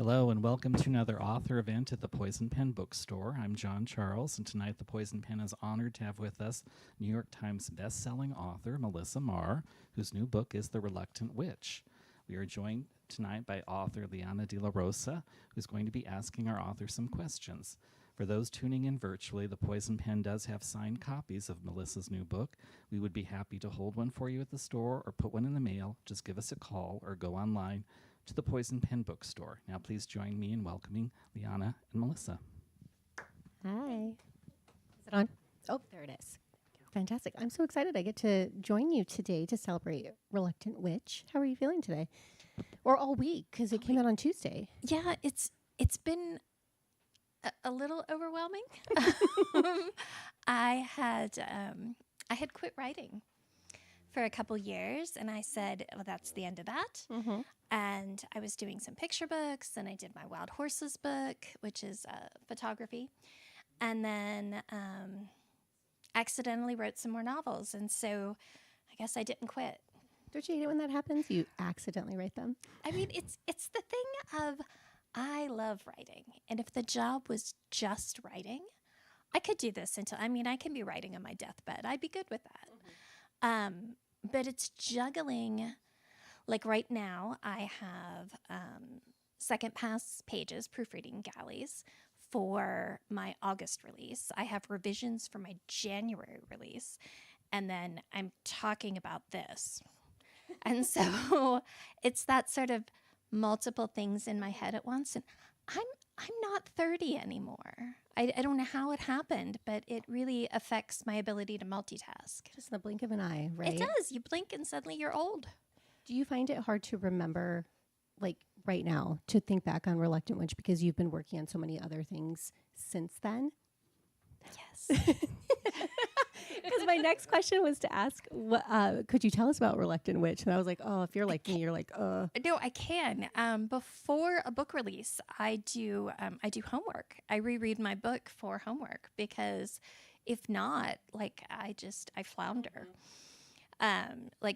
Hello and welcome to another author event at the Poison Pen Bookstore. I'm John Charles, and tonight the Poison Pen is honored to have with us New York Times best-selling author Melissa Marr, whose new book is The Reluctant Witch. We are joined tonight by author Liana de la Rosa, who's going to be asking our author some questions. For those tuning in virtually, the Poison Pen does have signed copies of Melissa's new book. We would be happy to hold one for you at the store or put one in the mail. Just give us a call or go online to the Poison Pen Bookstore. Now please join me in welcoming Liana and Melissa. Hi. Is it on? Oh, there it is. Fantastic. I'm so excited I get to join you today to celebrate Reluctant Witch. How are you feeling today? Or all week, because it came out on Tuesday. Yeah, it's been a little overwhelming. I had quit writing for a couple years, and I said, well, that's the end of that. Mm-hmm. And I was doing some picture books, and I did my Wild Horses book, which is photography. And then accidentally wrote some more novels. And so I guess I didn't quit. Don't you hate it when that happens? You accidentally write them? I mean, it's the thing of I love writing. And if the job was just writing, I could do this until, I can be writing on my deathbed. I'd be good with that. Mm-hmm. But it's juggling. Like right now, I have second pass pages, proofreading galleys for my August release. I have revisions for my January release. And then I'm talking about this. And so it's that sort of multiple things in my head at once. And I'm not 30 anymore. I don't know how it happened, but it really affects my ability to multitask. Just in the blink of an eye, right? It does. You blink and suddenly you're old. Do you find it hard to remember, like right now, to think back on Reluctant Witch because you've been working on so many other things since then? Yes. Because my next question was to ask, could you tell us about Reluctant Witch? And I was like, oh, if you're like me, you're like, No, I can. Before a book release, I do homework. I reread my book for homework because if not, like I flounder.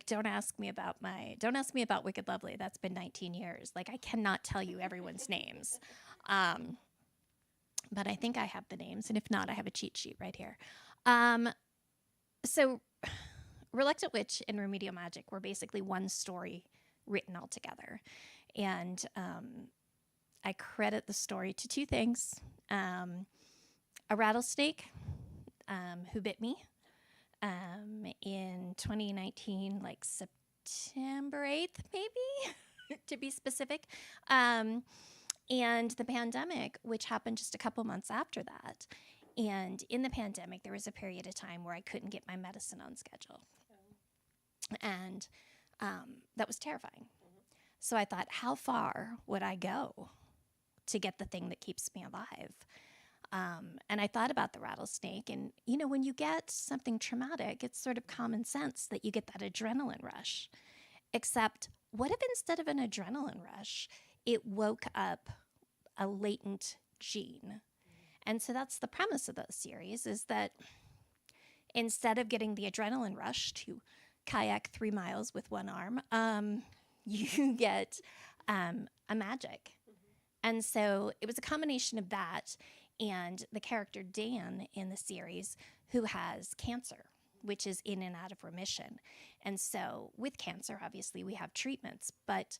Don't ask me about Wicked Lovely. That's been 19 years. Like I cannot tell you everyone's names. But I think I have the names. And if not, I have a cheat sheet right here. So Reluctant Witch and Remedial Magic were basically one story written all together. And I credit the story to two things. A rattlesnake who bit me in 2019, like September 8th, maybe, to be specific. And the pandemic, which happened just a couple months after that. And in the pandemic, there was a period of time where I couldn't get my medicine on schedule. And that was terrifying. Mm-hmm. So I thought, how far would I go to get the thing that keeps me alive? And I thought about the rattlesnake. And, when you get something traumatic, it's sort of common sense that you get that adrenaline rush. Except, what if instead of an adrenaline rush, it woke up a latent gene? And so that's the premise of the series, is that instead of getting the adrenaline rush to kayak 3 miles with one arm, you get a magic. Mm-hmm. And so it was a combination of that and the character Dan in the series, who has cancer, which is in and out of remission. And so with cancer, obviously, we have treatments. But,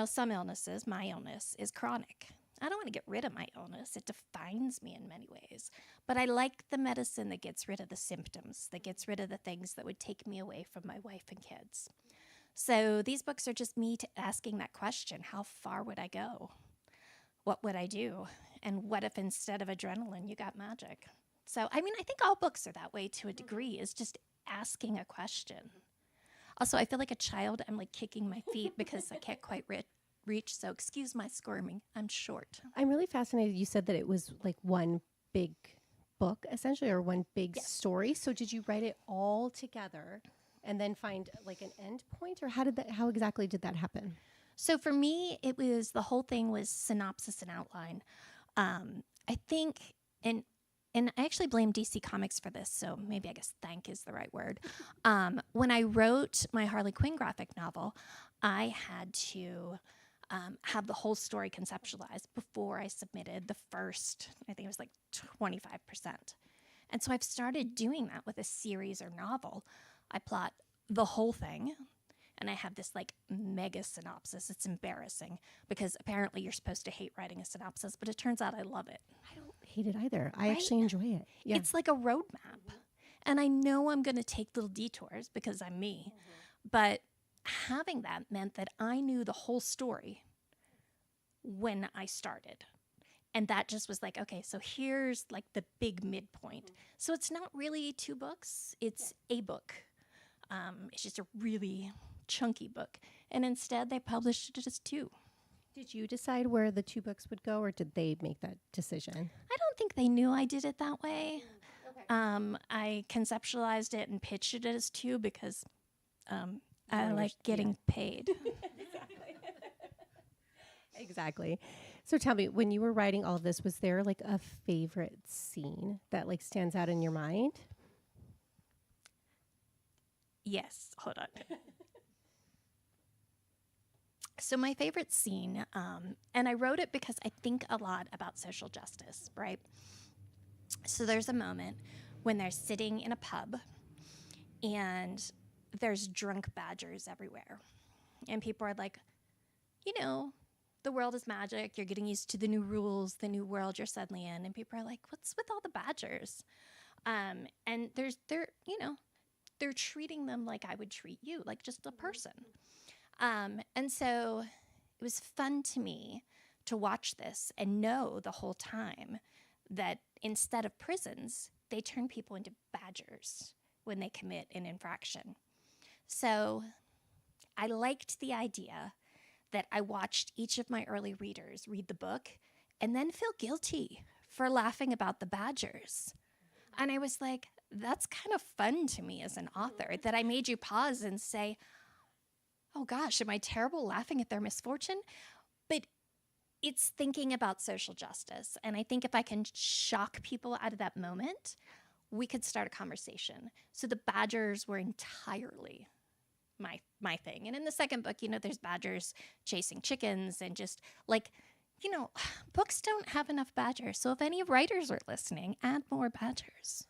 some illnesses, my illness, is chronic. I don't want to get rid of my illness. It defines me in many ways. But I like the medicine that gets rid of the symptoms, that gets rid of the things that would take me away from my wife and kids. So these books are just me asking that question. How far would I go? What would I do? And what if instead of adrenaline, you got magic? So, I think all books are that way to a degree, is just asking a question. Also, I feel like a child. I'm like kicking my feet because I can't quite reach, so excuse my squirming. I'm short. I'm really fascinated. You said that it was like one big book, essentially, or one big story. So did you write it all together and then find like an end point, or how exactly did that happen? So for me, the whole thing was synopsis and outline. I think, and I actually blame DC Comics for this, so maybe I guess thank is the right word. When I wrote my Harley Quinn graphic novel, I had to have the whole story conceptualized before I submitted the first, I think it was like 25%. And so I've started doing that with a series or novel. I plot the whole thing, and I have this like mega synopsis. It's embarrassing because apparently you're supposed to hate writing a synopsis, but it turns out I love it. I don't hate it either. I Right? actually enjoy it. Yeah. It's like a roadmap. And I know I'm going to take little detours because I'm me. But having that meant that I knew the whole story when I started. And that just was like, okay, so here's like the big midpoint. So it's not really 2 books, it's a book. It's just a really chunky book. And instead, they published it as 2. Did you decide where the 2 books would go, or did they make that decision? I don't think they knew I did it that way. I conceptualized it and pitched it as 2 because I like getting paid. Exactly. So tell me, when you were writing all of this, was there like a favorite scene that like stands out in your mind? Yes, hold on. So my favorite scene, and I wrote it because I think a lot about social justice, right? So there's a moment when they're sitting in a pub and there's drunk badgers everywhere. And people are like, you know, the world is magic. You're getting used to the new rules, the new world you're suddenly in. And people are like, what's with all the badgers? And they're treating them like I would treat you, like just a person. And so it was fun to me to watch this and know the whole time that instead of prisons, they turn people into badgers when they commit an infraction. So I liked the idea that I watched each of my early readers read the book and then feel guilty for laughing about the badgers. And I was like, that's kind of fun to me as an author, that I made you pause and say, oh gosh, am I terrible laughing at their misfortune? But it's thinking about social justice. And I think if I can shock people out of that moment, we could start a conversation. So the badgers were entirely my thing. And in the second book, there's badgers chasing chickens and just like, books don't have enough badgers. So if any writers are listening, add more badgers.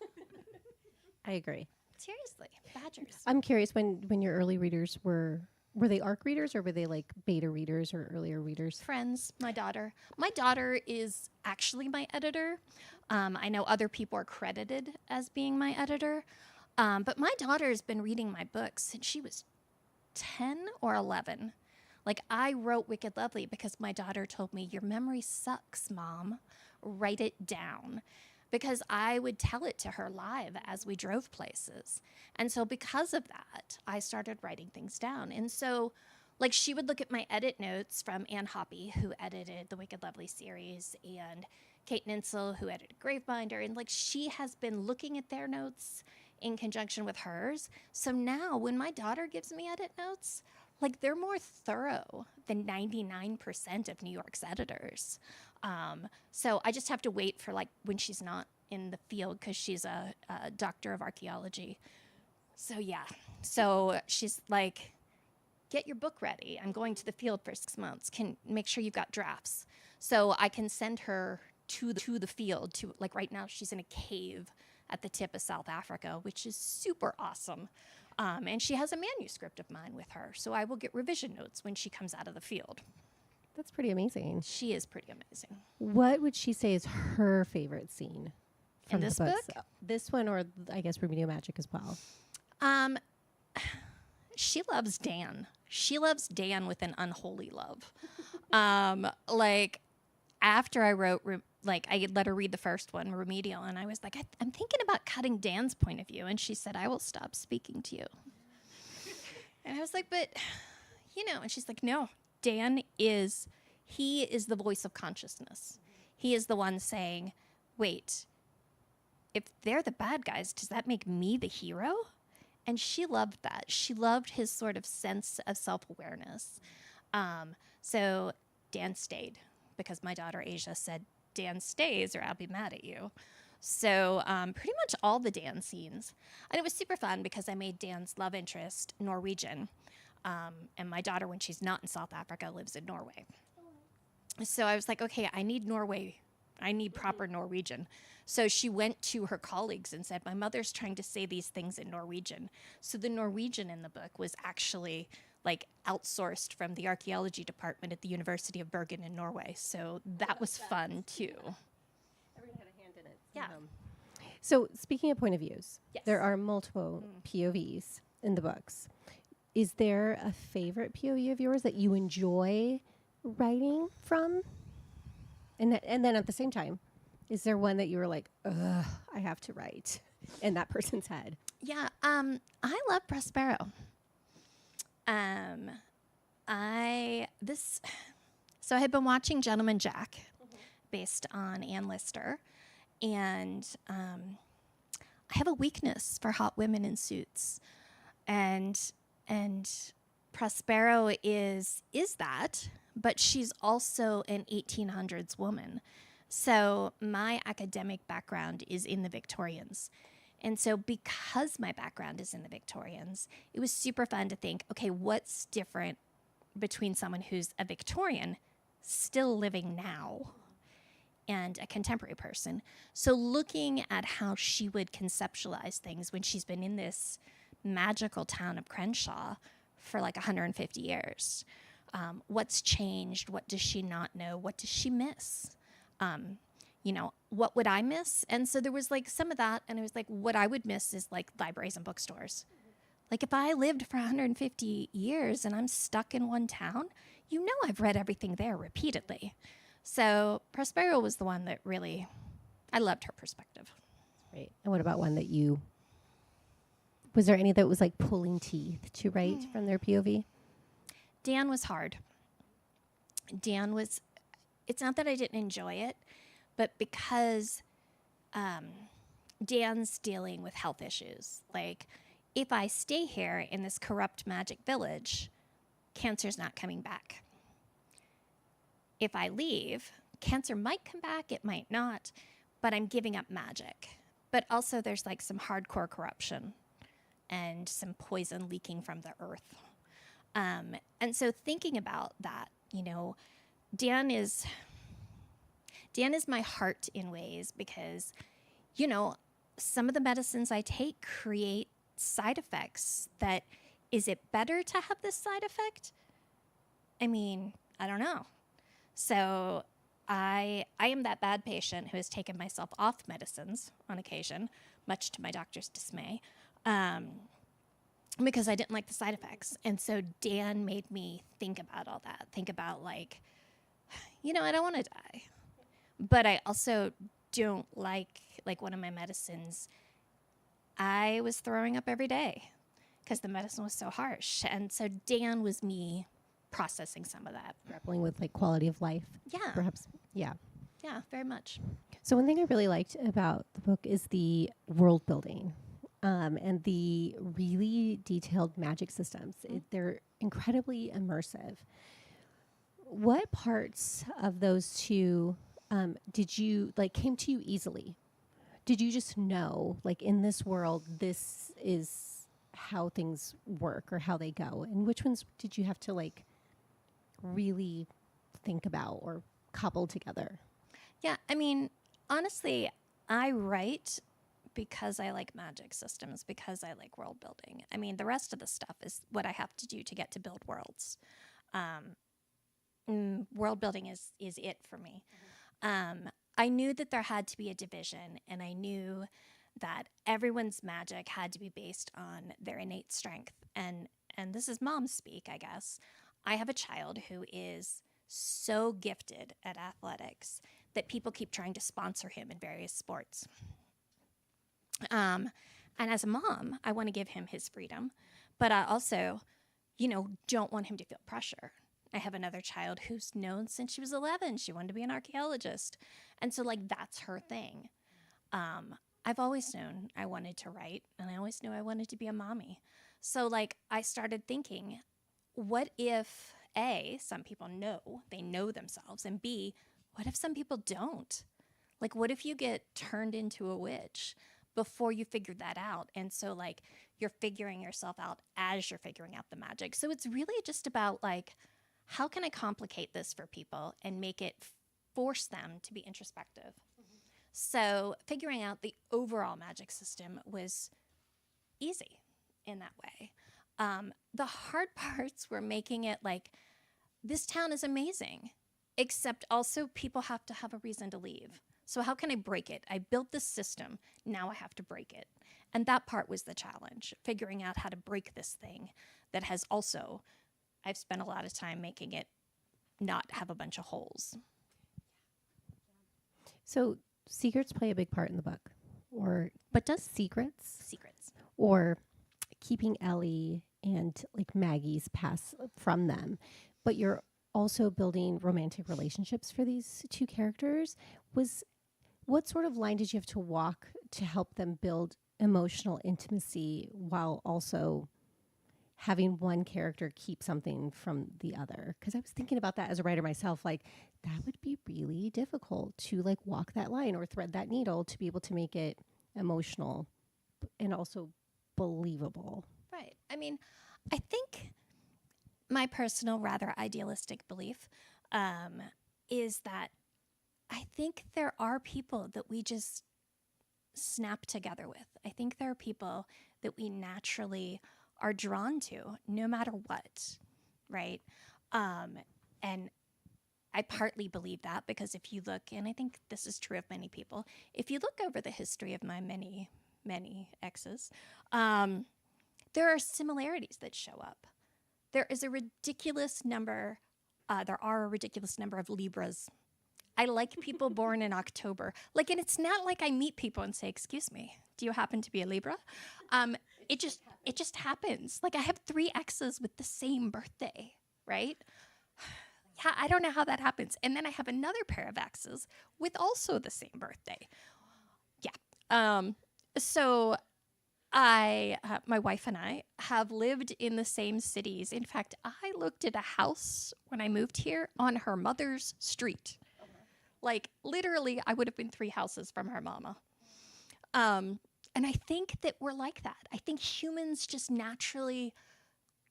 I agree. Seriously, badgers. I'm curious, when your early readers were they ARC readers, or were they like beta readers or earlier readers? Friends, my daughter. My daughter is actually my editor. I know other people are credited as being my editor. But my daughter's been reading my books since she was 10 or 11. Like, I wrote Wicked Lovely because my daughter told me, your memory sucks, Mom. Write it down. Because I would tell it to her live as we drove places. And so because of that, I started writing things down. And so, like, she would look at my edit notes from Ann Hoppy, who edited the Wicked Lovely series, and Kate Ninsel, who edited Gravebinder. And, like, she has been looking at their notes in conjunction with hers. So now when my daughter gives me edit notes, like, they're more thorough than 99% of New York's editors. So I just have to wait for, like, when she's not in the field, because she's a doctor of archaeology. So yeah, so she's like, get your book ready. I'm going to the field for 6 months. Can make sure you've got drafts. So I can send her to the field. To, like, right now she's in a cave at the tip of South Africa, which is super awesome. And she has a manuscript of mine with her. So I will get revision notes when she comes out of the field. That's pretty amazing. She is pretty amazing. What would she say is her favorite scene from In this the books? book? This one, or I guess Remedial Magic as well. She loves Dan. She loves Dan with an unholy love. Like, after I wrote, I let her read the first one, Remedial, and I was like, I'm thinking about cutting Dan's point of view. And she said, I will stop speaking to you. And I was like, but, and she's like, no, Dan he is the voice of consciousness. He is the one saying, wait, if they're the bad guys, does that make me the hero? And she loved that. She loved his sort of sense of self-awareness. So Dan stayed because my daughter Asia said, Dan stays or I'll be mad at you. So pretty much all the Dan scenes. And it was super fun because I made Dan's love interest Norwegian. And my daughter, when she's not in South Africa, lives in Norway. So I was like, okay, I need Norway. I need proper Norwegian. So she went to her colleagues and said, my mother's trying to say these things in Norwegian. So the Norwegian in the book was actually like outsourced from the archaeology department at the University of Bergen in Norway. So that was fun too. Everyone had a hand in it. Yeah. So speaking of point of views, Yes. there are multiple POVs in the books. Is there a favorite POV of yours that you enjoy writing from? And then at the same time, is there one that you were like, ugh, I have to write in that person's head? Yeah, I love Prospero. So I had been watching Gentleman Jack, based on Ann Lister, and I have a weakness for hot women in suits, and Prospero is that, but she's also an 1800s woman. So my academic background is in the Victorians. And so because my background is in the Victorians, it was super fun to think, okay, what's different between someone who's a Victorian still living now and a contemporary person? So looking at how she would conceptualize things when she's been in this magical town of Crenshaw for like 150 years. What's changed? What does she not know? What does she miss? What would I miss? And so there was like some of that. And it was like, what I would miss is like libraries and bookstores. Like if I lived for 150 years and I'm stuck in one town, I've read everything there repeatedly. So Prospero was the one that really, I loved her perspective. Right. And what about one that was there any that was like pulling teeth to write from their POV? Dan was hard. It's not that I didn't enjoy it, but because Dan's dealing with health issues. Like, if I stay here in this corrupt magic village, cancer's not coming back. If I leave, cancer might come back, it might not, but I'm giving up magic. But also there's like some hardcore corruption and some poison leaking from the earth. And so thinking about that, Dan is my heart in ways because, some of the medicines I take create side effects that, is it better to have this side effect? I mean, I don't know. So I am that bad patient who has taken myself off medicines on occasion, much to my doctor's dismay, because I didn't like the side effects. And so Dan made me think about all that, think about like, I don't want to die. But I also don't like one of my medicines, I was throwing up every day because the medicine was so harsh. And so Dan was me processing some of that. Grappling with like quality of life. Yeah. Perhaps. Yeah. Yeah, very much. So one thing I really liked about the book is the world building and the really detailed magic systems. They're incredibly immersive. What parts of those two came to you easily? Did you just know, like, in this world, this is how things work or how they go? And which ones did you have to, like, really think about or cobble together? Yeah, I mean, honestly, I write because I like magic systems, because I like world building. I mean, the rest of the stuff is what I have to do to get to build worlds. World building is it for me. I knew that there had to be a division, and I knew that everyone's magic had to be based on their innate strength. And this is mom speak, I guess. I have a child who is so gifted at athletics that people keep trying to sponsor him in various sports. And as a mom, I want to give him his freedom, but I also, don't want him to feel pressure. I have another child who's known since she was 11. She wanted to be an archaeologist. And so, that's her thing. I've always known I wanted to write, and I always knew I wanted to be a mommy. So, I started thinking, what if, A, some people they know themselves, and B, what if some people don't? What if you get turned into a witch? before you figured that out. And so like you're figuring yourself out as you're figuring out the magic. So it's really just about like, how can I complicate this for people and make it force them to be introspective? So figuring out the overall magic system was easy in that way. The hard parts were making it like, this town is amazing, except also people have to have a reason to leave. So how can I break it? I built this system. Now I have to break it. And that part was the challenge, figuring out how to break this thing that has also, I've spent a lot of time making it not have a bunch of holes. So secrets play a big part in the book, but does secrets or keeping Ellie and like Maggie's pass from them, but you're also building romantic relationships for these two characters. What sort of line did you have to walk to help them build emotional intimacy while also having one character keep something from the other? Because I was thinking about that as a writer myself, like that would be really difficult to like walk that line or thread that needle to be able to make it emotional and also believable. Right. I mean, I think my personal, rather idealistic belief is that I think there are people that we just snap together with. I think there are people that we naturally are drawn to no matter what, right? And I partly believe that because if you look, and I think this is true of many people, if you look over the history of my many, many exes, there are similarities that show up. There are a ridiculous number of Libras. I like people born in October. Like, and it's not like I meet people and say, "Excuse me, do you happen to be a Libra?" It just happens. Like I have 3 exes with the same birthday, right? Yeah, I don't know how that happens. And then I have another pair of exes with also the same birthday. Yeah. So my wife and I have lived in the same cities. In fact, I looked at a house when I moved here on her mother's street. Like literally, I would have been 3 houses from her mama. And I think that we're like that. I think humans just naturally,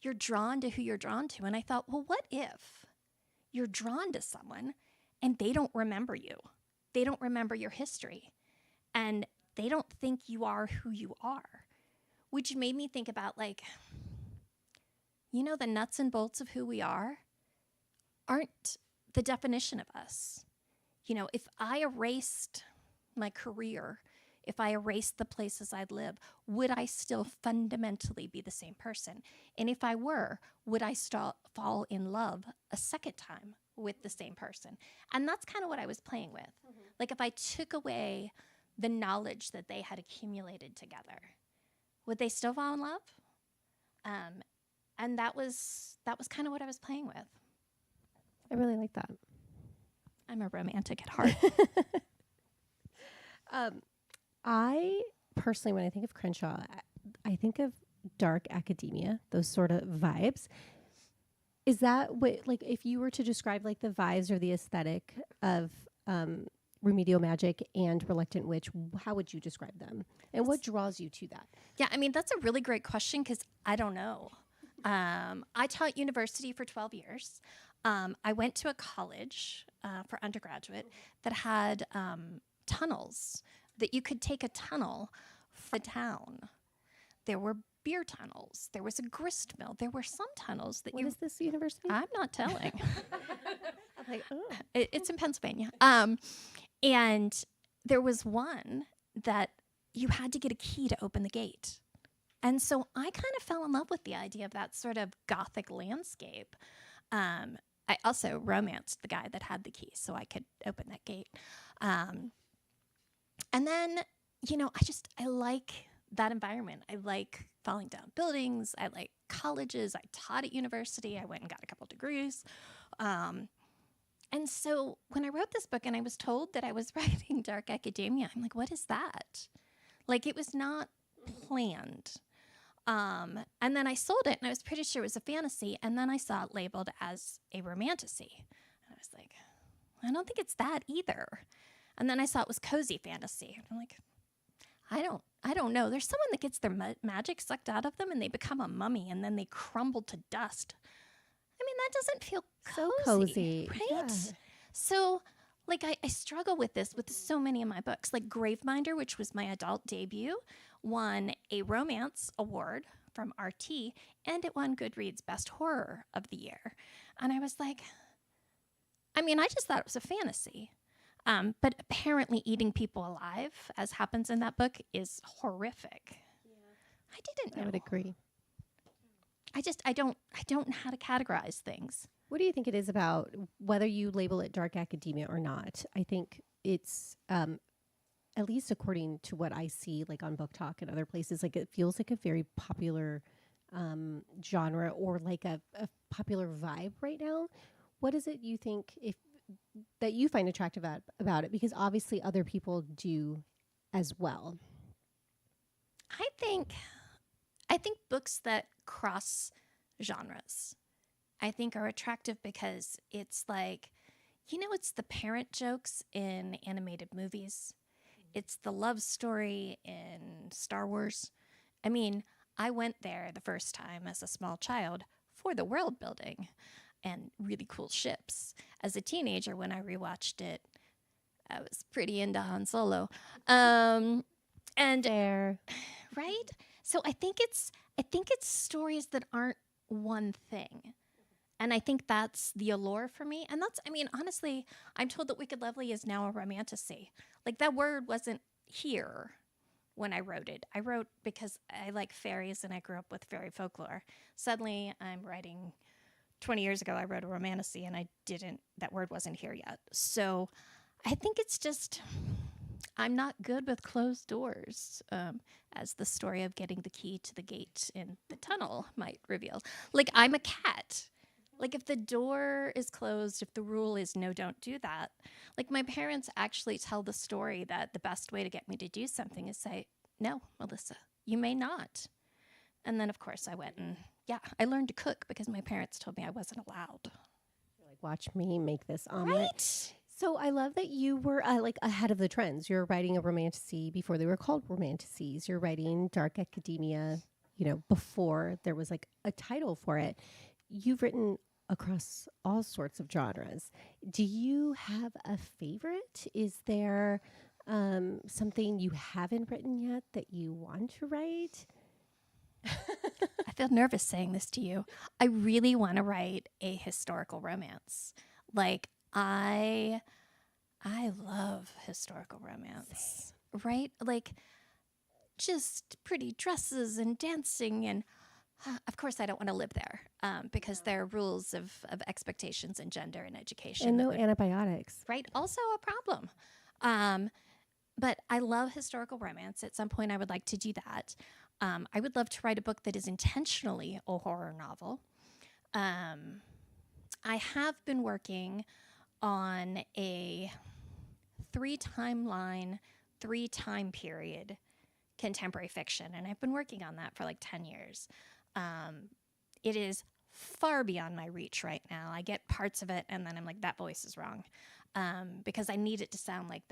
you're drawn to who you're drawn to. And I thought, well, what if you're drawn to someone and they don't remember you? They don't remember your history. And they don't think you are who you are. Which made me think about like, the nuts and bolts of who we are aren't the definition of us. If I erased my career, if I erased the places I'd live, would I still fundamentally be the same person? And if I were, would I fall in love a second time with the same person? And that's kind of what I was playing with. Mm-hmm. Like if I took away the knowledge that they had accumulated together, would they still fall in love? And that was kind of what I was playing with. I really like that. I'm a romantic at heart. I personally, when I think of Crenshaw, I think of dark academia, those sort of vibes. Is that what, like, if you were to describe like the vibes or the aesthetic of remedial magic and Reluctant Witch, how would you describe them? And what draws you to that? Yeah, I mean, that's a really great question because I don't know. I taught university for 12 years. I went to a college for undergraduate that had tunnels, that you could take a tunnel for the town. There were beer tunnels. There was a grist mill. There were some tunnels that What is this university? I'm not telling. I'm like, oh. It's in Pennsylvania. And there was one that you had to get a key to open the gate. And so I kind of fell in love with the idea of that sort of Gothic landscape. I also romanced the guy that had the key so I could open that gate. And then, I like that environment. I like falling down buildings. I like colleges. I taught at university. I went and got a couple degrees. And so when I wrote this book and I was told that I was writing dark academia, I'm like, what is that? Like, it was not planned. And then I sold it and I was pretty sure it was a fantasy. And then I saw it labeled as a romantasy. And I was like, I don't think it's that either. And then I saw it was cozy fantasy. And I'm like, I don't I don't know. There's someone that gets their magic sucked out of them and they become a mummy and then they crumble to dust. I mean, that doesn't feel So cozy, cozy. right? Yeah. So, like, I struggle with this with so many of my books. Like, Graveminder, which was my adult debut, won a romance award from RT, and it won Goodreads Best Horror of the Year. And I was like, I mean, I just thought it was a fantasy. But apparently, eating people alive, as happens in that book, is horrific. I didn't know. I would agree. I don't know how to categorize things. What do you think it is about whether you label it dark academia or not? I think it's, at least according to what I see, like on Book Talk and other places, like it feels like a very popular genre or like a popular vibe right now. What is it you think that you find attractive about it? Because obviously other people do as well. I think books that cross genres, I think, are attractive because it's like, it's the parent jokes in animated movies. It's the love story in Star Wars. I mean, I went there the first time as a small child for the world building and really cool ships. As a teenager, when I rewatched it, I was pretty into Han Solo. And There. right? So I think it's stories that aren't one thing. And I think that's the allure for me. And that's, I mean, honestly, I'm told that Wicked Lovely is now a romantasy. Like, that word wasn't here when I wrote it. I wrote because I like fairies and I grew up with fairy folklore. Suddenly I'm writing, 20 years ago, I wrote a romantasy and that word wasn't here yet. So I think it's just, I'm not good with closed doors, as the story of getting the key to the gate in the tunnel might reveal. Like, I'm a cat. Like, if the door is closed, if the rule is no, don't do that. Like, my parents actually tell the story that the best way to get me to do something is say, no, Melissa, you may not. And then, of course, I went and, I learned to cook because my parents told me I wasn't allowed. You're like, watch me make this omelet. Right? So I love that you were like ahead of the trends. You're writing a romantasy before they were called romantasies. You're writing dark academia, before there was like a title for it. You've written across all sorts of genres. Do you have a favorite? Is there something you haven't written yet that you want to write? I feel nervous saying this to you. I really want to write a historical romance. Like, I love historical romance. Same. Right? Like, just pretty dresses and dancing, and of course I don't want to live there, because there are rules of expectations and gender and education. And no antibiotics. Right? Also a problem. But I love historical romance. At some point I would like to do that. I would love to write a book that is intentionally a horror novel. I have been working on a 3-timeline, 3-time period contemporary fiction, and I've been working on that for like 10 years. It is far beyond my reach right now. I get parts of it and then I'm like, that voice is wrong, because I need it to sound like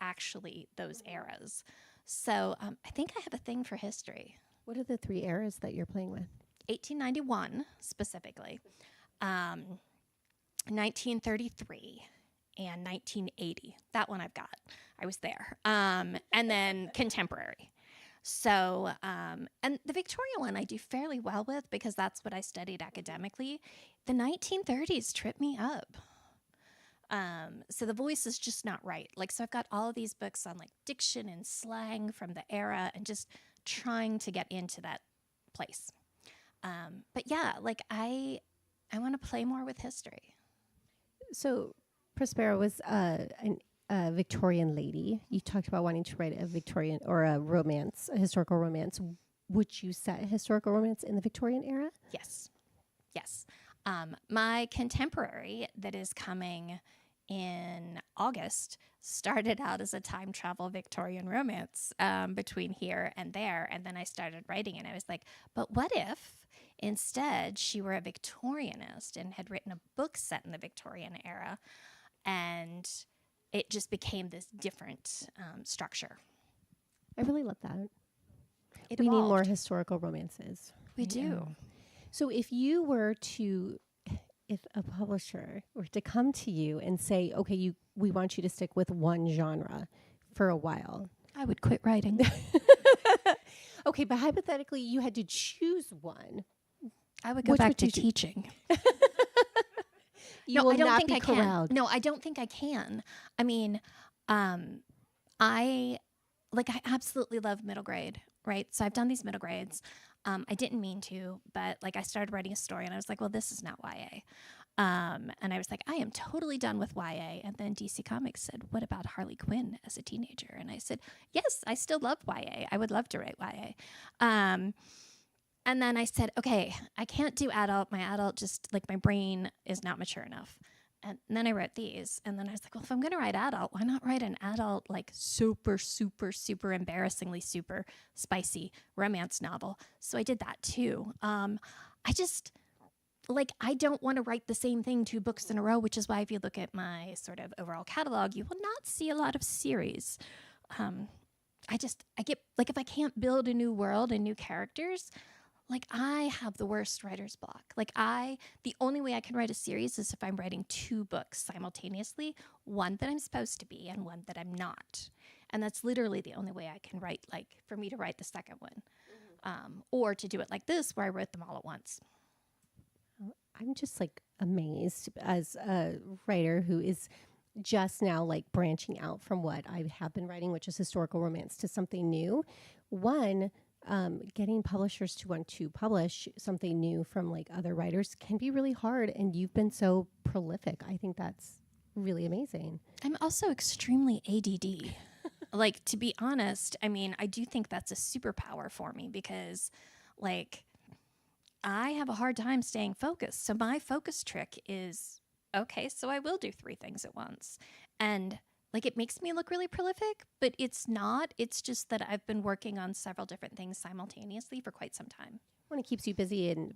actually those eras. So I think I have a thing for history. What are the 3 eras that you're playing with? 1891 specifically, 1933, and 1980. That one I've got. I was there. And then contemporary. So, and the Victorian one I do fairly well with because that's what I studied academically. The 1930s trip me up. So the voice is just not right. Like, so I've got all of these books on like diction and slang from the era and just trying to get into that place. But yeah, like I want to play more with history. So Prospera was a Victorian lady. You talked about wanting to write a Victorian or a romance, a historical romance. Would you set a historical romance in the Victorian era? Yes. Yes. My contemporary that is coming in August started out as a time travel Victorian romance, between here and there. And then I started writing and I was like, but what if instead she were a Victorianist and had written a book set in the Victorian era, and it just became this different structure. I really love that. It We need evolved. more historical romances. We do. So if a publisher were to come to you and say, okay, we want you to stick with one genre for a while. I would quit writing. Okay, but hypothetically, you had to choose one. I would go Which back would to you do? teaching. You No, will I don't not think be I can. corralled. No, I don't think I can. I mean, I absolutely love middle grade, right? So I've done these middle grades. I didn't mean to, but like I started writing a story and I was like, well, this is not YA. And I was like, I am totally done with YA. And then DC Comics said, what about Harley Quinn as a teenager? And I said, yes, I still love YA. I would love to write YA. And then I said, okay, I can't do adult. My adult just like my brain is not mature enough. And then I wrote these. And then I was like, well, if I'm going to write adult, why not write an adult, like super, super, super embarrassingly super spicy romance novel? So I did that too. I just, like, I don't want to write the same thing 2 books in a row, which is why if you look at my sort of overall catalog, you will not see a lot of series. I get, like, if I can't build a new world and new characters, like I have the worst writer's block. Like the only way I can write a series is if I'm writing 2 books simultaneously, one that I'm supposed to be and one that I'm not. And that's literally the only way I can write, like for me to write the second one. Or to do it like this where I wrote them all at once. I'm just like amazed as a writer who is just now like branching out from what I have been writing, which is historical romance, to something new. One, getting publishers to want to publish something new from like other writers can be really hard, and you've been so prolific. I think that's really amazing. I'm also extremely ADD. Like, to be honest, I mean, I do think that's a superpower for me because, like, I have a hard time staying focused. So my focus trick is, okay, so I will do 3 things at once. And like it makes me look really prolific, but it's not. It's just that I've been working on several different things simultaneously for quite some time. When it keeps you busy and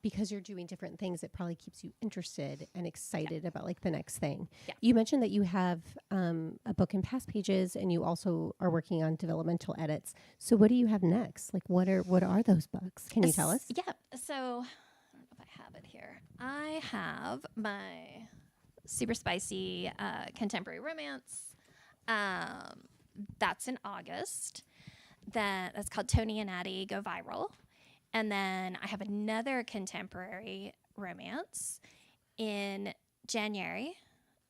because you're doing different things, it probably keeps you interested and excited about like the next thing. Yeah. You mentioned that you have a book in Past Pages, and you also are working on developmental edits. So what do you have next? Like what are those books? Can you tell us? Yeah. So I don't know if I have it here. I have my super spicy contemporary romance. That's in August. That's called Tony and Addie Go Viral. And then I have another contemporary romance in January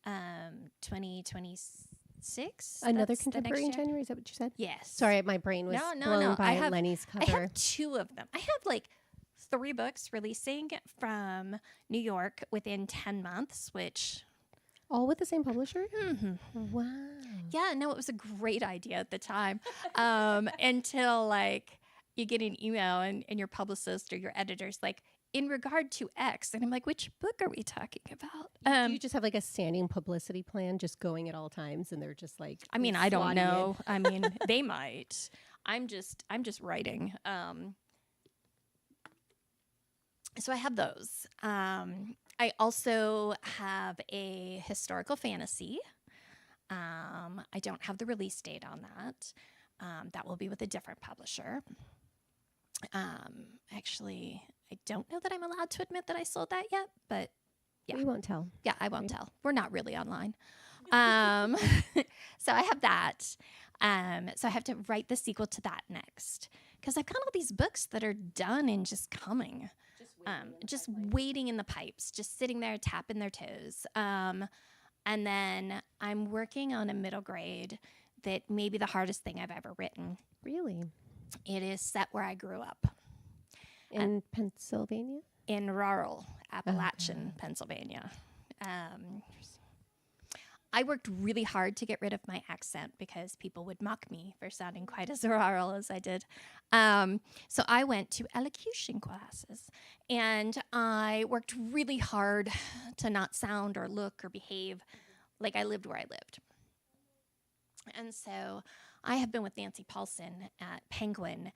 2026. Another That's the contemporary in next year. January? Is that what you said? Yes. Sorry, my brain was blown by Lenny's cover. I have 2 of them. I have like 3 books releasing from New York within 10 months, which... All with the same publisher? Mm-hmm. Wow. Yeah, no, it was a great idea at the time. Until like you get an email and your publicist or your editor's like, in regard to X. And I'm like, which book are we talking about? You just have like a standing publicity plan just going at all times, and they're just like, I mean, I don't slotting know. I mean, they might. I'm just writing. So I have those. I also have a historical fantasy. I don't have the release date on that. That will be with a different publisher. Actually, I don't know that I'm allowed to admit that I sold that yet, but yeah. We won't tell. Yeah, I won't tell. We're not really online. So I have that. So I have to write the sequel to that next. Because I've got all these books that are done and just coming. Just waiting in the pipes, just sitting there tapping their toes. And then I'm working on a middle grade that may be the hardest thing I've ever written. Really? It is set where I grew up. In Pennsylvania? In rural Appalachian, Pennsylvania. I worked really hard to get rid of my accent because people would mock me for sounding quite as rural as I did. So I went to elocution classes, and I worked really hard to not sound or look or behave like I lived where I lived. And so I have been with Nancy Paulson at Penguin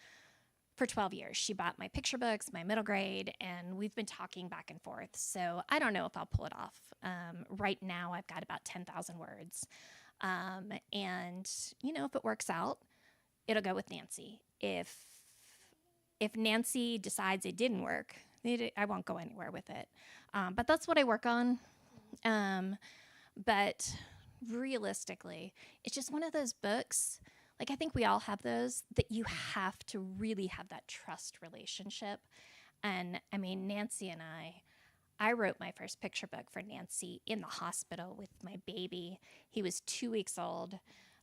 for 12 years. She bought my picture books, my middle grade, and we've been talking back and forth. So I don't know if I'll pull it off. Right now, I've got about 10,000 words. And, you know, if it works out, it'll go with Nancy. If Nancy decides it didn't work, I won't go anywhere with it. But that's what I work on. But realistically, it's just one of those books. Like, I think we all have those that you have to really have that trust relationship. And I mean, Nancy and I wrote my first picture book for Nancy in the hospital with my baby. He was 2 weeks old.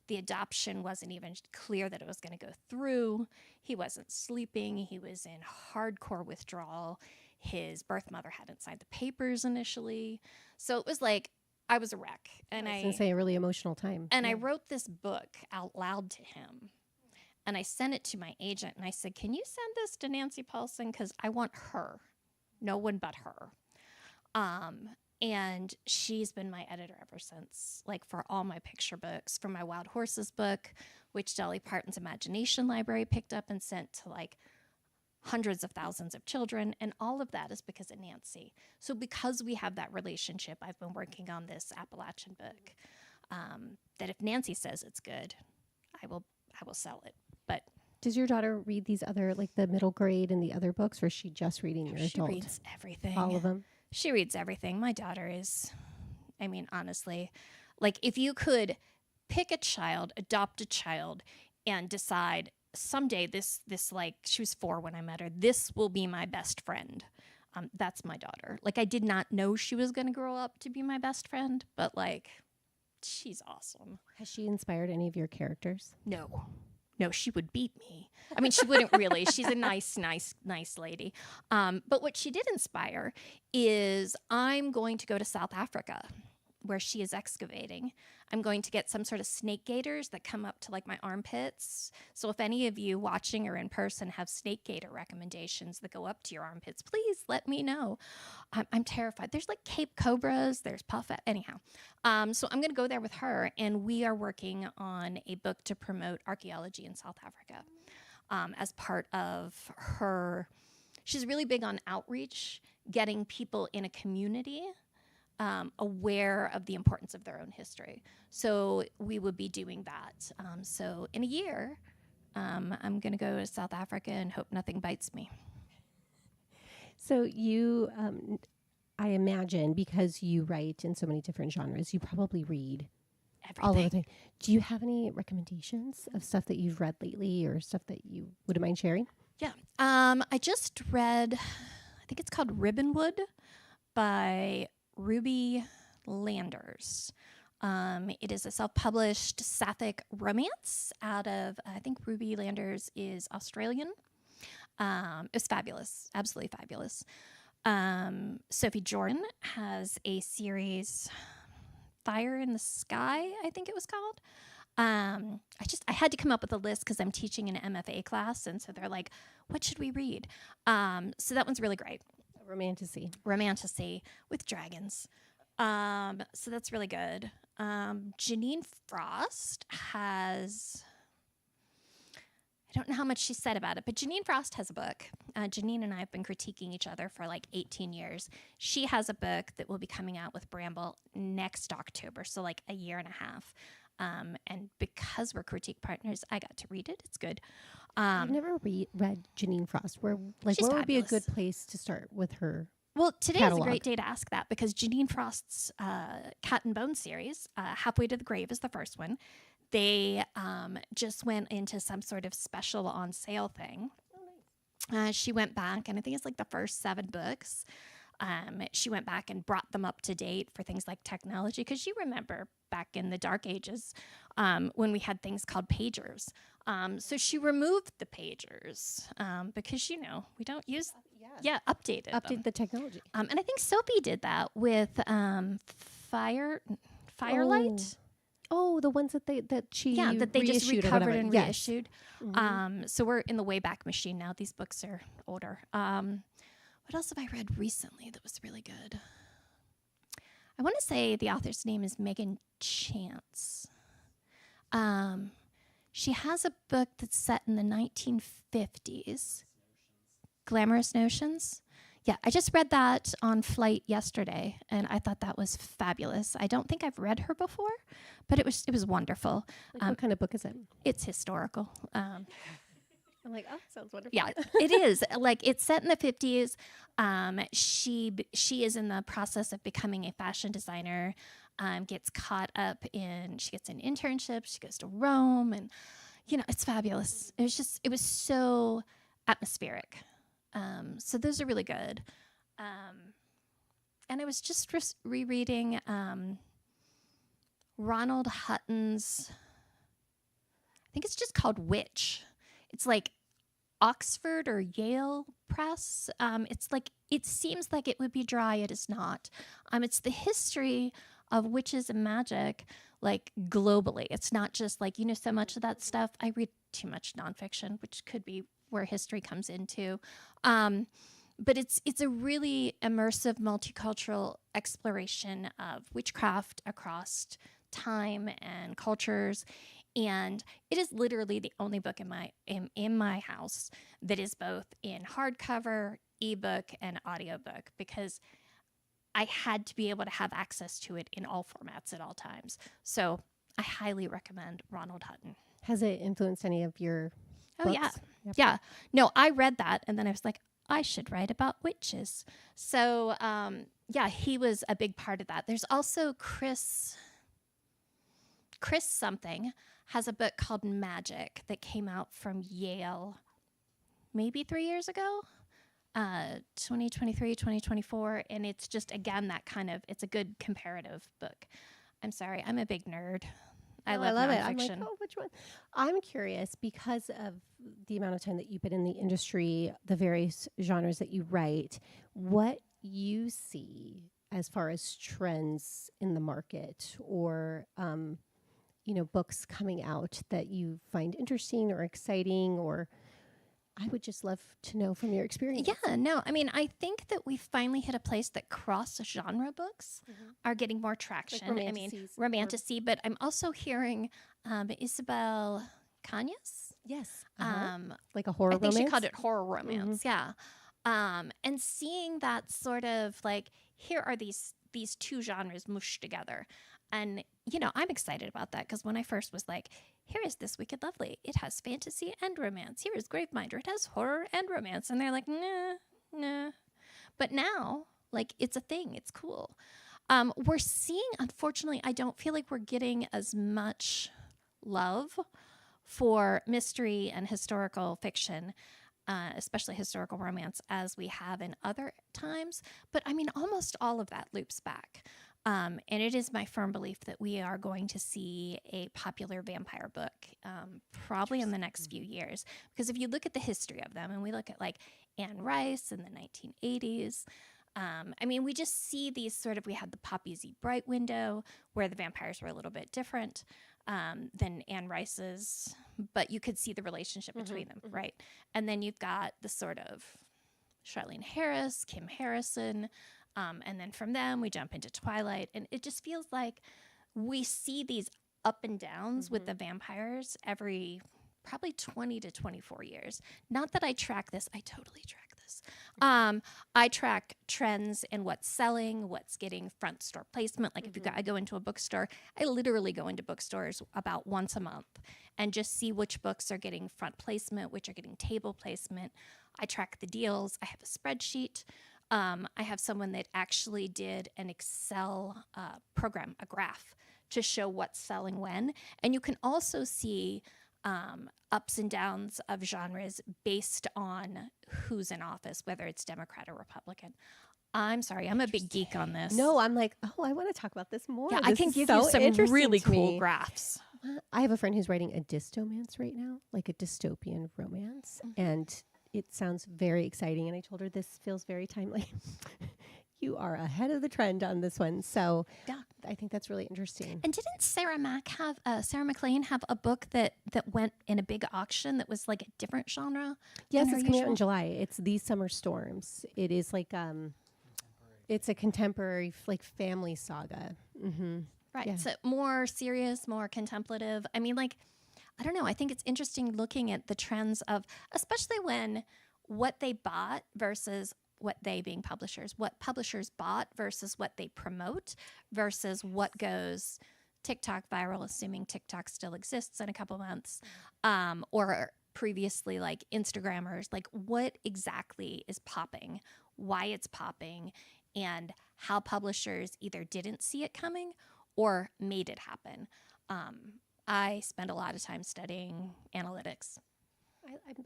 The adoption wasn't even clear that it was going to go through. He wasn't sleeping. He was in hardcore withdrawal. His birth mother hadn't signed the papers initially. So it was like, I was a wreck. And I was going to say a really emotional time. And I wrote this book out loud to him. And I sent it to my agent and I said, can you send this to Nancy Paulson? Because I want her, no one but her. And she's been my editor ever since, like for all my picture books, for my Wild Horses book, which Dolly Parton's Imagination Library picked up and sent to like hundreds of thousands of children. And all of that is because of Nancy. So because we have that relationship, I've been working on this Appalachian book, that if Nancy says it's good, I will sell it. But does your daughter read these other, like the middle grade and the other books, or is she just reading your adult? She reads everything. All of them? She reads everything. My daughter is, I mean, honestly, like if you could pick a child, adopt a child, and decide someday this like, she was 4 when I met her, this will be my best friend. That's my daughter. Like, I did not know she was going to grow up to be my best friend, but like, she's awesome. Has she inspired any of your characters? No, she would beat me. I mean, she wouldn't really. She's a nice lady. But what she did inspire is I'm going to go to South Africa where she is excavating. I'm going to get some sort of snake gaiters that come up to like my armpits. So if any of you watching or in person have snake gaiter recommendations that go up to your armpits, please let me know. I'm terrified. There's like Cape Cobras, there's puffet, anyhow. So I'm going to go there with her, and we are working on a book to promote archaeology in South Africa as part of her. She's really big on outreach, getting people in a community aware of the importance of their own history. So we would be doing that. So in a year, I'm going to go to South Africa and hope nothing bites me. So you, I imagine, because you write in so many different genres, you probably read Everything. all of the time. Do you have any recommendations of stuff that you've read lately or stuff that you wouldn't mind sharing? Yeah. I just read, I think it's called Ribbonwood by Ruby Landers. It is a self-published sapphic romance out of, I think Ruby Landers is Australian. It's fabulous, absolutely fabulous. Sophie Jordan has a series, Fire in the Sky, I think it was called. I had to come up with a list because I'm teaching an MFA class, and so they're like, what should we read? So that one's really great. Romantasy with dragons. So that's really good. Janine Frost has, I don't know how much she said about it, but Janine Frost has a book. Janine and I have been critiquing each other for like 18 years. She has a book that will be coming out with Bramble next October, so like a year and a half. And because we're critique partners, I got to read it. It's good. I've never read Janine Frost. Where would be a good place to start with her? Well, today catalog. is a great day to ask that because Janine Frost's Cat and Bone series, Halfway to the Grave is the first one. They just went into some sort of special on sale thing. She went back, and I think it's like the first 7 books. She went back and brought them up to date for things like technology, because you remember back in the dark ages when we had things called pagers. So she removed the pagers because, we don't use, updated them. The technology. And I think Sophie did that with Firelight. Oh, the ones that they just recovered and yes. reissued. Mm-hmm. So we're in the Wayback Machine now. These books are older. What else have I read recently that was really good? I want to say the author's name is Megan Chance. She has a book that's set in the 1950s. Glamorous Notions. Yeah, I just read that on flight yesterday, and I thought that was fabulous. I don't think I've read her before, but it was wonderful. Like, what kind of book is it? It's historical. I'm like, oh, sounds wonderful. Yeah, it is. Like, it's set in the 50s. She is in the process of becoming a fashion designer. Gets caught up in, she gets an internship. She goes to Rome, and it's fabulous. It was so atmospheric. So those are really good. And I was just rereading Ronald Hutton's, I think it's just called Witch. It's like Oxford or Yale Press. It's like, it seems like it would be dry. It is not. It's the history of witches and magic, like globally. It's not just like, so much of that stuff. I read too much nonfiction, which could be where history comes into. But it's a really immersive, multicultural exploration of witchcraft across time and cultures. And it is literally the only book in my house that is both in hardcover, ebook, and audiobook, because I had to be able to have access to it in all formats at all times. So I highly recommend Ronald Hutton. Has it influenced any of your books? Yeah. Yep. Yeah. No, I read that, and then I was like, I should write about witches. So, he was a big part of that. There's also Chris something has a book called Magic that came out from Yale maybe 3 years ago, 2023, 2024. And it's just, again, that kind of, it's a good comparative book. I'm sorry, I'm a big nerd. I love it. nonfiction. I'm like, oh, which one? I'm curious because of the amount of time that you've been in the industry, the various genres that you write, what you see as far as trends in the market or, books coming out that you find interesting or exciting, or I would just love to know from your experience. Yeah, no, I mean, I think that we finally hit a place that cross-genre books are getting more traction. Like I mean, romantasy, but I'm also hearing Isabel Cañas. Yes. Like a horror romance? I think she called it horror romance, yeah. And seeing that sort of like, here are these two genres mushed together. And, I'm excited about that because when I first was like, here is This Wicked Lovely. It has fantasy and romance. Here is Graveminder. It has horror and romance. And they're like, nah. But now, like, it's a thing. It's cool. We're seeing, unfortunately, I don't feel like we're getting as much love for mystery and historical fiction, especially historical romance, as we have in other times. But I mean, almost all of that loops back. And it is my firm belief that we are going to see a popular vampire book probably in the next few years. Because if you look at the history of them, and we look at like Anne Rice in the 1980s, I mean, we just see these sort of, we had the Poppy Z. Bright window where the vampires were a little bit different than Anne Rice's, but you could see the relationship between them, right? And then you've got the sort of Charlene Harris, Kim Harrison, and then from them, we jump into Twilight. And it just feels like we see these up and downs with the vampires every probably 20 to 24 years. Not that I track this. I totally track this. I track trends and what's selling, what's getting front store placement. Like if I go into a bookstore, I literally go into bookstores about once a month and just see which books are getting front placement, which are getting table placement. I track the deals. I have a spreadsheet. I have someone that actually did an Excel program, a graph, to show what's selling when. And you can also see ups and downs of genres based on who's in office, whether it's Democrat or Republican. I'm sorry, I'm a big geek on this. No, I'm like, oh, I want to talk about this more. Yeah, This I can is give so you some interesting really to cool me. graphs. I have a friend who's writing a dystomance right now, like a dystopian romance, and it sounds very exciting. And I told her this feels very timely. You are ahead of the trend on this one, so Yeah. I think that's really interesting. And didn't Sarah McLean have a book that went in a big auction that was like a different genre? Yes, than her it's coming out in usual? July. It's These Summer Storms. It is like it's a contemporary like family saga. Right. Yeah. So more serious, more contemplative. I mean, like, I don't know. I think it's interesting looking at the trends of, especially when what they bought versus what they being publishers, what publishers bought versus what they promote versus what goes TikTok viral, assuming TikTok still exists in a couple months, or previously like Instagrammers, like what exactly is popping, why it's popping, and how publishers either didn't see it coming or made it happen. I spend a lot of time studying analytics.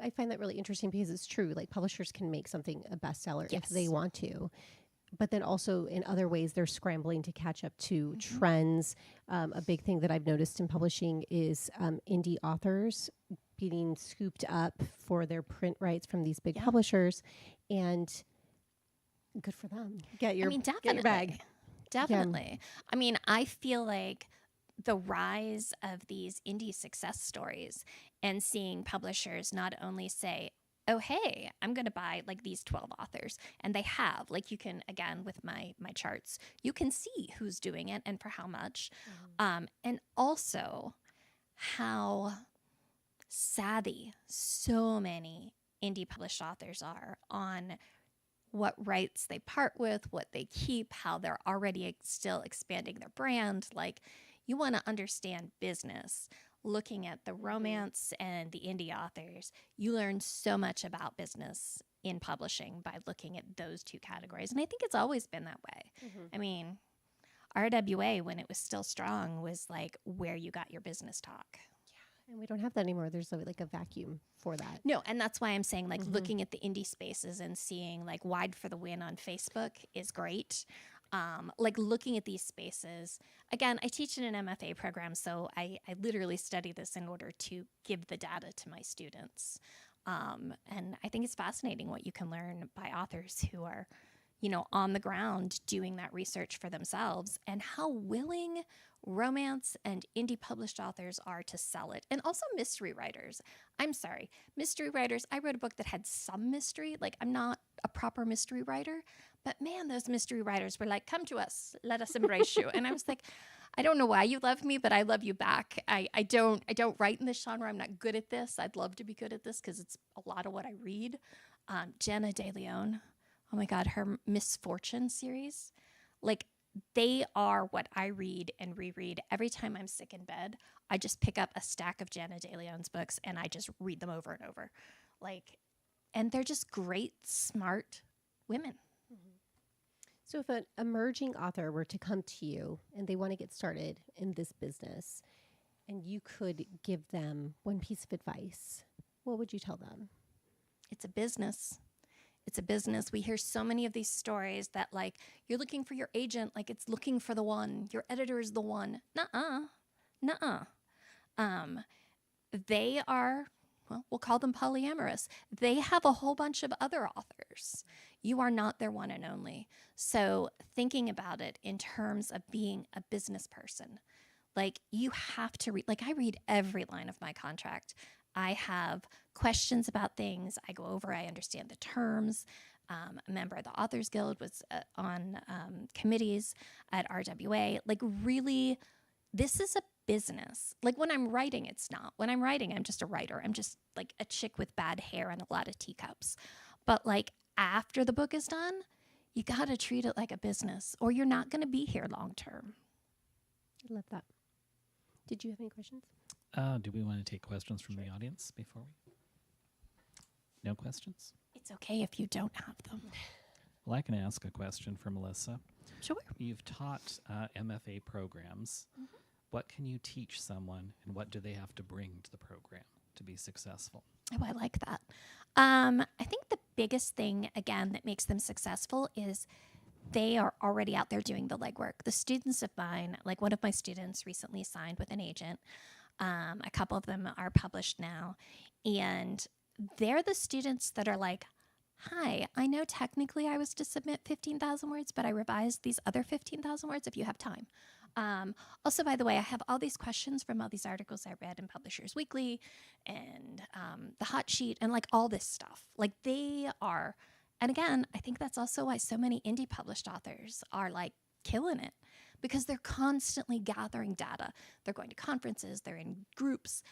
I find that really interesting because it's true. Like publishers can make something a bestseller if they Yes. want to. But then also in other ways, they're scrambling to catch up to trends. A big thing that I've noticed in publishing is indie authors being scooped up for their print rights from these big Yeah. publishers. And good for them. Get your bag. Definitely. I mean, I feel like the rise of these indie success stories and seeing publishers not only say, oh, hey, I'm going to buy like these 12 authors. And they have, like you can, again, with my charts, you can see who's doing it and for how much. And also how savvy so many indie published authors are on what rights they part with, what they keep, how they're already still expanding their brand. Like, you want to understand business. Looking at the romance and the indie authors, you learn so much about business in publishing by looking at those two categories. And I think it's always been that way. I mean, RWA, when it was still strong, was like where you got your business talk. And we don't have that anymore. There's like a vacuum for that. No, and that's why I'm saying like looking at the indie spaces and seeing like Wide for the Win on Facebook is great. Like looking at these spaces, again, I teach in an MFA program, so I literally study this in order to give the data to my students. And I think it's fascinating what you can learn by authors who are, you know, on the ground doing that research for themselves, and how willing romance and indie published authors are to sell it. And also mystery writers. I'm sorry, mystery writers. I wrote a book that had some mystery. Like, I'm not a proper mystery writer, but man, those mystery writers were like, come to us, let us embrace you. And I was like, I don't know why you love me, but I love you back. I don't write in this genre. I'm not good at this. I'd love to be good at this because it's a lot of what I read. Jenna De Leon, oh my God, her Misfortune series, like, they are what I read and reread. Every time I'm sick in bed, I just pick up a stack of Jenna De Leon's books and I just read them over and over. Like, and they're just great, smart women. So if an emerging author were to come to you and they want to get started in this business, and you could give them one piece of advice, what would you tell them? It's a business. It's a business. We hear so many of these stories that, like, you're looking for your agent, like it's looking for the one. Your editor is the one. Nuh-uh. They are, well, we'll call them polyamorous. They have a whole bunch of other authors. You are not their one and only. So thinking about it in terms of being a business person, like, you have to read, like, I read every line of my contract. I have questions about things. I go over, I understand the terms. A member of the Authors Guild, was on committees at RWA. Like, really, this is a business. Like, when I'm writing, it's not. When I'm writing, I'm just a writer. I'm just like a chick with bad hair and a lot of teacups. But like, after the book is done, you got to treat it like a business, or you're not going to be here long term. I love that. Did you have any questions? Do we want to take questions from the audience before we? No questions? It's okay if you don't have them. Well, I can ask a question for Melissa. Sure. You've taught MFA programs. What can you teach someone, and what do they have to bring to the program to be successful? Oh, I like that. I think the biggest thing, again, that makes them successful is they are already out there doing the legwork. The students of mine, like one of my students recently signed with an agent. A couple of them are published now. And they're the students that are like, hi, I know technically I was to submit 15,000 words, but I revised these other 15,000 words if you have time. Also, by the way, I have all these questions from all these articles I read in Publishers Weekly and the hot sheet and like all this stuff. Like, they are, and again, I think that's also why so many indie published authors are like killing it, because they're constantly gathering data. They're going to conferences, they're in groups.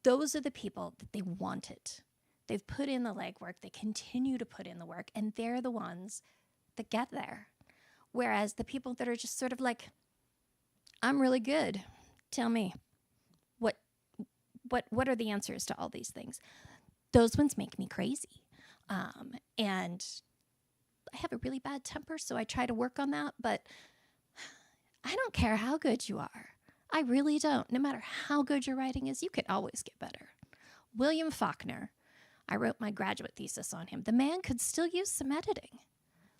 Those are the people that they want it. They've put in the legwork. They continue to put in the work, and they're the ones that get there. Whereas the people that are just sort of like, I'm really good. Tell me, what are the answers to all these things? Those ones make me crazy. And I have a really bad temper, so I try to work on that, but I don't care how good you are. I really don't. No matter how good your writing is, you can always get better. William Faulkner, I wrote my graduate thesis on him. The man could still use some editing.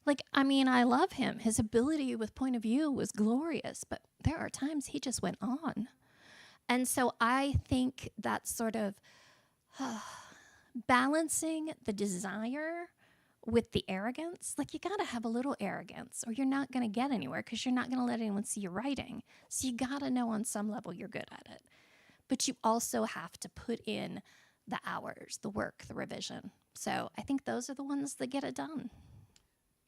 Like, I mean, I love him. His ability with point of view was glorious, but there are times he just went on. And so I think that sort of balancing the desire with the arrogance, like you got to have a little arrogance or you're not going to get anywhere because you're not going to let anyone see your writing. So you got to know on some level you're good at it. But you also have to put in the hours, the work, the revision. So I think those are the ones that get it done.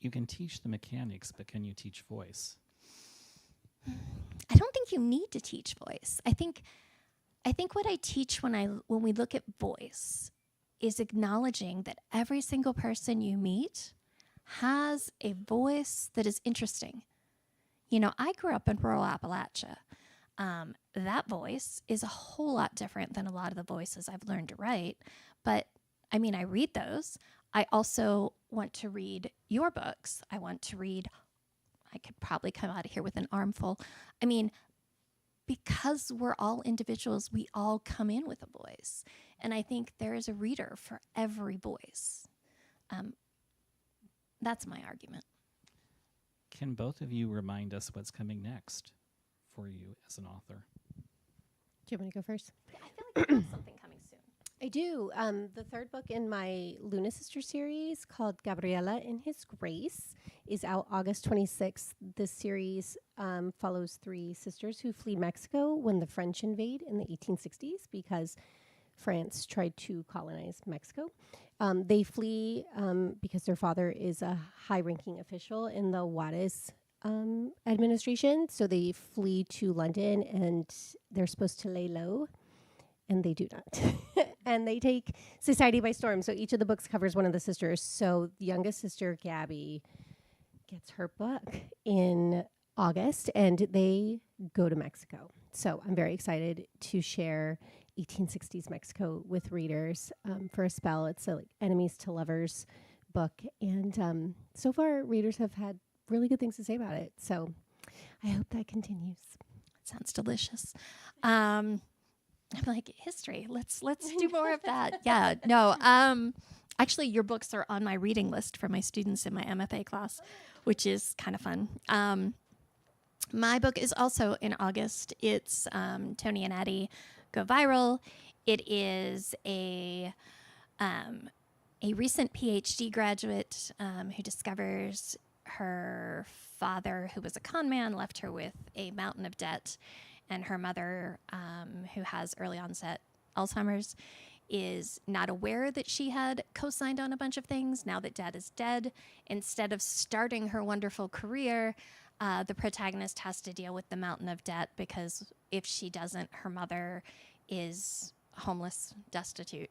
You can teach the mechanics, but can you teach voice? I don't think you need to teach voice. I think what I teach when we look at voice is acknowledging that every single person you meet has a voice that is interesting. You know, I grew up in rural Appalachia. That voice is a whole lot different than a lot of the voices I've learned to write. But I mean, I read those. I also want to read your books. I could probably come out of here with an armful. I mean, because we're all individuals, we all come in with a voice. And I think there is a reader for every voice. That's my argument. Can both of you remind us what's coming next for you as an author? Do you want me to go first? I feel like I have something coming soon. I do. The third book in my Luna Sister series, called Gabriela in His Grace, is out August 26th. This series follows three sisters who flee Mexico when the French invade in the 1860s because France tried to colonize Mexico. They flee because their father is a high-ranking official in the Juarez administration. So they flee to London, and they're supposed to lay low, and they do not. And they take society by storm. So each of the books covers one of the sisters. So the youngest sister, Gabby, gets her book in August, and they go to Mexico. So I'm very excited to share 1860s Mexico with readers for a spell. It's a enemies to lovers book. And so far, readers have had really good things to say about it. So I hope that continues. Sounds delicious. I'm like, history. Let's do more of that. Yeah. No. Actually, your books are on my reading list for my students in my MFA class, which is kind of fun. My book is also in August. It's Tony and Addie Go Viral. It is a recent PhD graduate who discovers her father, who was a con man, left her with a mountain of debt, and her mother, who has early onset Alzheimer's, is not aware that she had co-signed on a bunch of things. Now that dad is dead, instead of starting her wonderful career, the protagonist has to deal with the mountain of debt, because if she doesn't, her mother is homeless, destitute.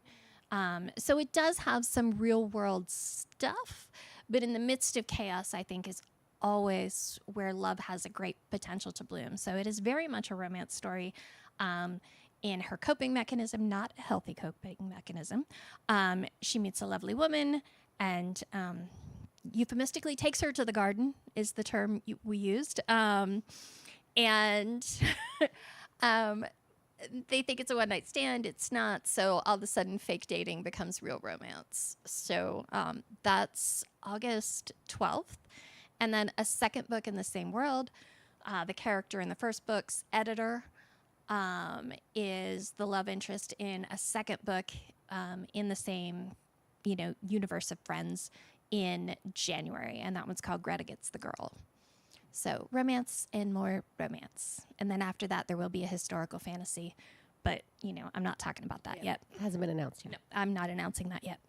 So it does have some real world stuff, but in the midst of chaos, I think is always where love has a great potential to bloom. So it is very much a romance story in her coping mechanism, not a healthy coping mechanism. She meets a lovely woman and euphemistically takes her to the garden, is the term we used. And they think it's a one-night stand. It's not. So all of a sudden, fake dating becomes real romance. So that's August 12th. And then a second book in the same world, the character in the first book's editor is the love interest in a second book in the same, universe of friends in January. And that one's called Greta Gets the Girl. So romance and more romance. And then after that, there will be a historical fantasy. But, I'm not talking about that yet. It hasn't been announced yet. No, I'm not announcing that yet.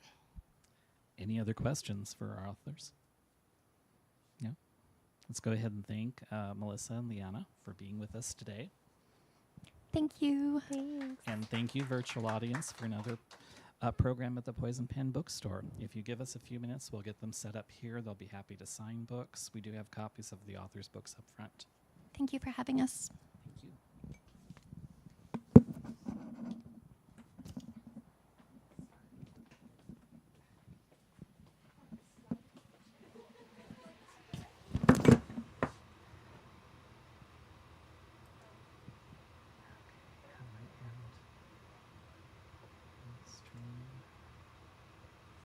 Any other questions for our authors? No? Let's go ahead and thank Melissa and Liana for being with us today. Thank you. Thanks. And thank you, virtual audience, for another program at the Poison Pen Bookstore. If you give us a few minutes, we'll get them set up here. They'll be happy to sign books. We do have copies of the author's books up front. Thank you for having us.